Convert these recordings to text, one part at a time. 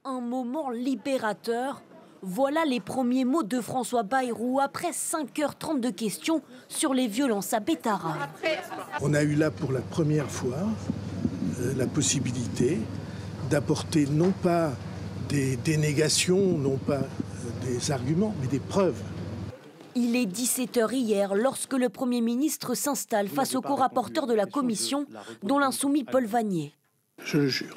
Un moment libérateur. Voilà les premiers mots de François Bayrou après 5h30 de questions sur les violences à Bétharram. On a eu là pour la première fois la possibilité d'apporter non pas des dénégations, non pas des arguments, mais des preuves. Il est 17h hier lorsque le Premier ministre s'installe face au co-rapporteur de la commission, dont l'insoumis Paul Vannier. Je le jure.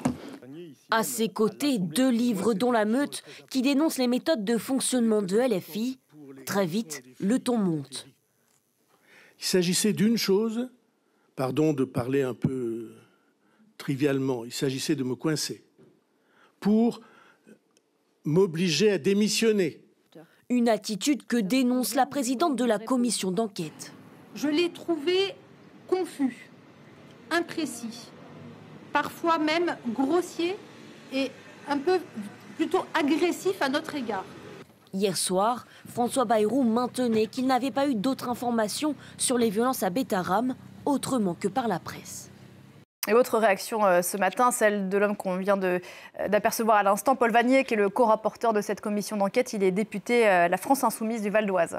À ses côtés, 2 livres dont La Meute qui dénoncent les méthodes de fonctionnement de LFI. Très vite, le ton monte. Il s'agissait d'une chose, pardon de parler un peu trivialement, il s'agissait de me coincer pour m'obliger à démissionner. Une attitude que dénonce la présidente de la commission d'enquête. Je l'ai trouvé confus, imprécis, parfois même grossier et un peu plutôt agressif à notre égard. Hier soir, François Bayrou maintenait qu'il n'avait pas eu d'autres informations sur les violences à Bétharram, autrement que par la presse. Et autre réaction ce matin, celle de l'homme qu'on vient d'apercevoir à l'instant, Paul Vannier, qui est le co-rapporteur de cette commission d'enquête. Il est député La France Insoumise du Val d'Oise.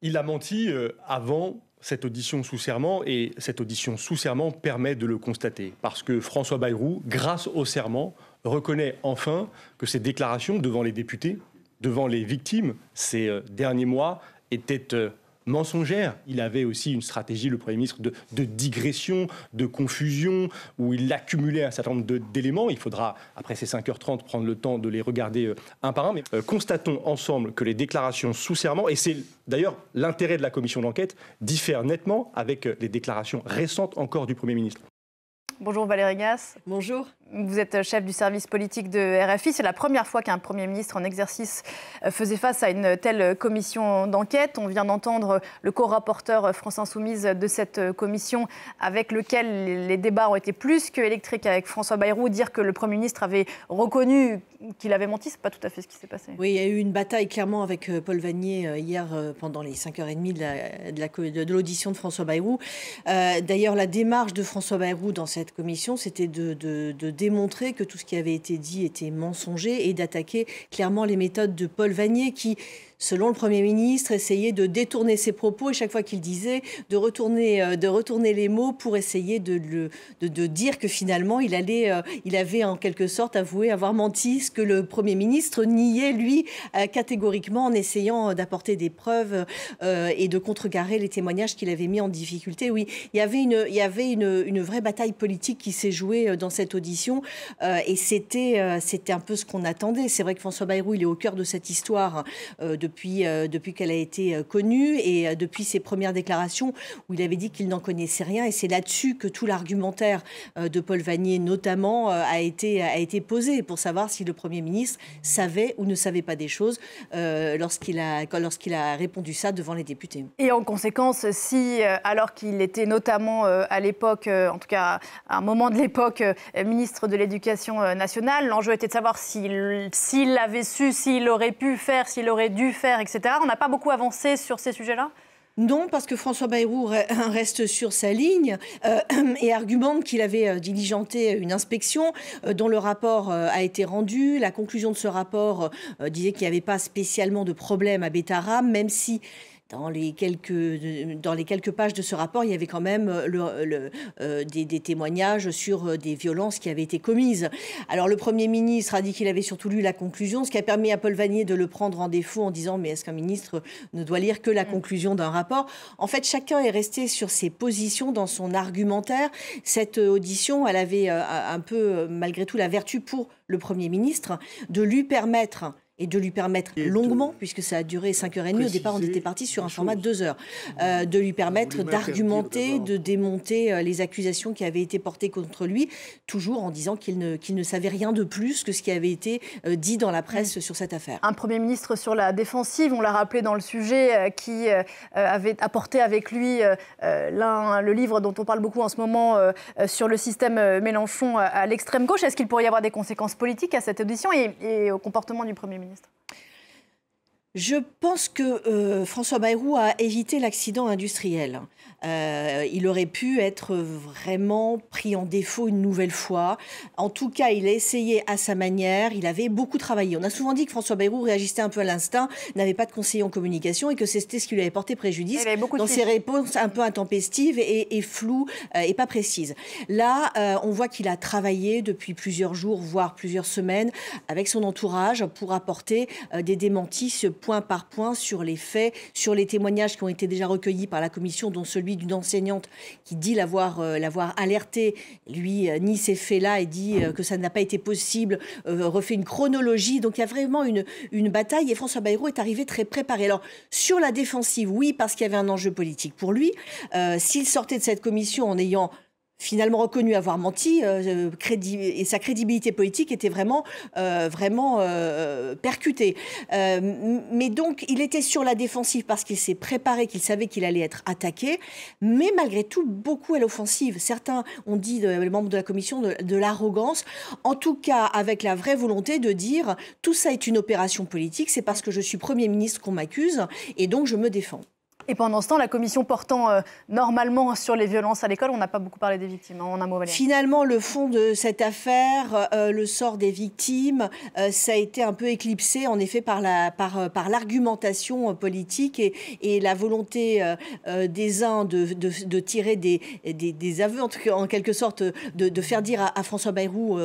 Il a menti avant cette audition sous serment, et cette audition sous serment permet de le constater. Parce que François Bayrou, grâce au serment, reconnaît enfin que ses déclarations devant les députés, devant les victimes, ces derniers mois, étaient mensongères. Il avait aussi une stratégie, le Premier ministre, de digression, de confusion, où il accumulait un certain nombre d'éléments. Il faudra, après ces 5h30, prendre le temps de les regarder un par un. Mais constatons ensemble que les déclarations sous serment, et c'est d'ailleurs l'intérêt de la commission d'enquête, diffèrent nettement avec les déclarations récentes encore du Premier ministre. Bonjour Valérie Gasse. Bonjour. Vous êtes chef du service politique de RFI. C'est la première fois qu'un Premier ministre en exercice faisait face à une telle commission d'enquête. On vient d'entendre le co-rapporteur France Insoumise de cette commission avec lequel les débats ont été plus qu'électriques avec François Bayrou. Dire que le Premier ministre avait reconnu qu'il avait menti, ce n'est pas tout à fait ce qui s'est passé. Oui, il y a eu une bataille clairement avec Paul Vannier hier pendant les 5h30 de l'audition de François Bayrou. D'ailleurs, la démarche de François Bayrou dans cette commission, c'était de démontrer que tout ce qui avait été dit était mensonger et d'attaquer clairement les méthodes de Paul Vannier qui, selon le Premier ministre, essayait de détourner ses propos et chaque fois qu'il disait de retourner les mots pour essayer de dire que finalement il avait en quelque sorte avoué avoir menti, ce que le Premier ministre niait lui catégoriquement en essayant d'apporter des preuves et de contrecarrer les témoignages qu'il avait mis en difficulté. Oui, il y avait une vraie bataille politique qui s'est jouée dans cette audition et c'était un peu ce qu'on attendait. C'est vrai que François Bayrou, il est au cœur de cette histoire depuis qu'elle a été connue et depuis ses premières déclarations où il avait dit qu'il n'en connaissait rien. Et c'est là-dessus que tout l'argumentaire de Paul Vannier, notamment, a été posé pour savoir si le Premier ministre savait ou ne savait pas des choses lorsqu'il a répondu ça devant les députés. Et en conséquence, si, alors qu'il était notamment à l'époque, en tout cas à un moment de l'époque, ministre de l'Éducation nationale, l'enjeu était de savoir s'il avait su, s'il aurait pu faire, s'il aurait dû faire, etc. On n'a pas beaucoup avancé sur ces sujets-là ? Non, parce que François Bayrou reste sur sa ligne et argumente qu'il avait diligenté une inspection dont le rapport a été rendu. La conclusion de ce rapport disait qu'il n'y avait pas spécialement de problème à Bétharram, même si dans les quelques pages de ce rapport, il y avait quand même des témoignages sur des violences qui avaient été commises. Alors le Premier ministre a dit qu'il avait surtout lu la conclusion, ce qui a permis à Paul Vannier de le prendre en défaut en disant « mais est-ce qu'un ministre ne doit lire que la conclusion d'un rapport ?» En fait, chacun est resté sur ses positions dans son argumentaire. Cette audition, elle avait un peu, malgré tout, la vertu pour le Premier ministre de lui permettre longuement, puisque ça a duré 5h30. Au départ, on était parti sur un format de 2 heures. De lui permettre d'argumenter, de démonter les accusations qui avaient été portées contre lui, toujours en disant qu'il ne savait rien de plus que ce qui avait été dit dans la presse sur cette affaire. Un Premier ministre sur la défensive, on l'a rappelé dans le sujet, qui avait apporté avec lui le livre dont on parle beaucoup en ce moment sur le système Mélenchon à l'extrême gauche. Est-ce qu'il pourrait y avoir des conséquences politiques à cette audition et au comportement du Premier ministre ? Je pense que François Bayrou a évité l'accident industriel. Il aurait pu être vraiment pris en défaut une nouvelle fois. En tout cas, il a essayé à sa manière. Il avait beaucoup travaillé. On a souvent dit que François Bayrou réagissait un peu à l'instinct, n'avait pas de conseiller en communication et que c'était ce qui lui avait porté préjudice dans ses réponses un peu intempestives et floues et pas précises. Là, on voit qu'il a travaillé depuis plusieurs jours, voire plusieurs semaines, avec son entourage pour apporter des démentis point par point sur les faits, sur les témoignages qui ont été déjà recueillis par la commission, dont celui d'une enseignante qui dit l'avoir alerté, lui nie ces faits-là et dit que ça n'a pas été possible, refait une chronologie. Donc il y a vraiment une bataille et François Bayrou est arrivé très préparé. Alors sur la défensive, oui, parce qu'il y avait un enjeu politique pour lui. S'il sortait de cette commission en ayant finalement reconnu avoir menti, et sa crédibilité politique était vraiment percutée. Mais donc, il était sur la défensive parce qu'il s'est préparé, qu'il savait qu'il allait être attaqué, mais malgré tout, beaucoup à l'offensive. Certains ont dit, les membres de la commission, de l'arrogance, en tout cas avec la vraie volonté de dire « tout ça est une opération politique, c'est parce que je suis Premier ministre qu'on m'accuse, et donc je me défends ». Et pendant ce temps, la commission portant normalement sur les violences à l'école, on n'a pas beaucoup parlé des victimes, hein, en un mot, Valérie. Finalement, le fond de cette affaire, le sort des victimes, ça a été un peu éclipsé, en effet, par l'argumentation politique et la volonté des uns de tirer des aveux, en quelque sorte, de faire dire à François Bayrou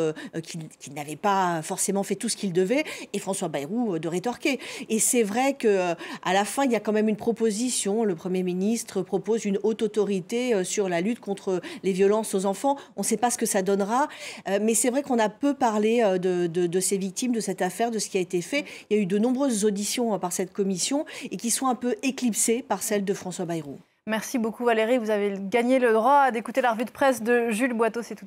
qu'il n'avait pas forcément fait tout ce qu'il devait, et François Bayrou de rétorquer. Et c'est vrai qu'à la fin, il y a quand même une proposition. Le Premier ministre propose une haute autorité sur la lutte contre les violences aux enfants. On ne sait pas ce que ça donnera, mais c'est vrai qu'on a peu parlé de ces victimes, de cette affaire, de ce qui a été fait. Il y a eu de nombreuses auditions par cette commission et qui sont un peu éclipsées par celle de François Bayrou. Merci beaucoup Valérie, vous avez gagné le droit d'écouter la revue de presse de Jules Boiteau, c'est tout de suite.